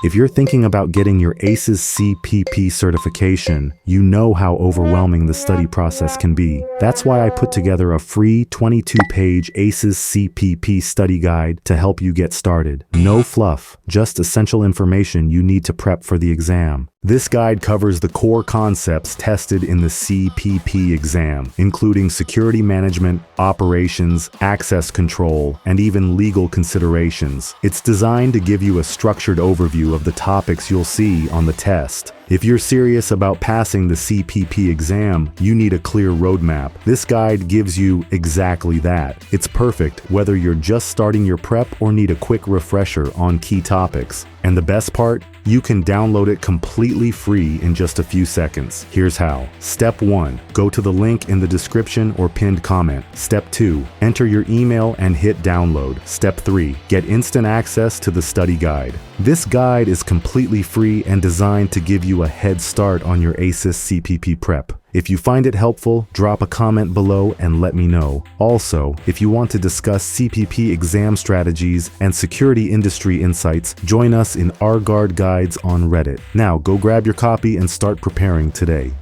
If you're thinking about getting your ASIS CPP certification, you know how overwhelming the study process can be. That's why I put together a free 22-page ASIS CPP study guide to help you get started. No fluff, just essential information you need to prep for the exam. This guide covers the core concepts tested in the CPP exam, including security management, operations, access control, and even legal considerations. It's designed to give you a structured overview of the topics you'll see on the test. If you're serious about passing the CPP exam, you need a clear roadmap. This guide gives you exactly that. It's perfect whether you're just starting your prep or need a quick refresher on key topics. And the best part? You can download it completely free in just a few seconds. Here's how. Step 1. Go to the link in the description or pinned comment. Step 2. Enter your email and hit download. Step 3. Get instant access to the study guide. This guide is completely free and designed to give you a head start on your ASIS CPP prep. If you find it helpful, drop a comment below and let me know. Also, if you want to discuss CPP exam strategies and security industry insights, join us in our GuardGuides on Reddit. Now, go grab your copy and start preparing today.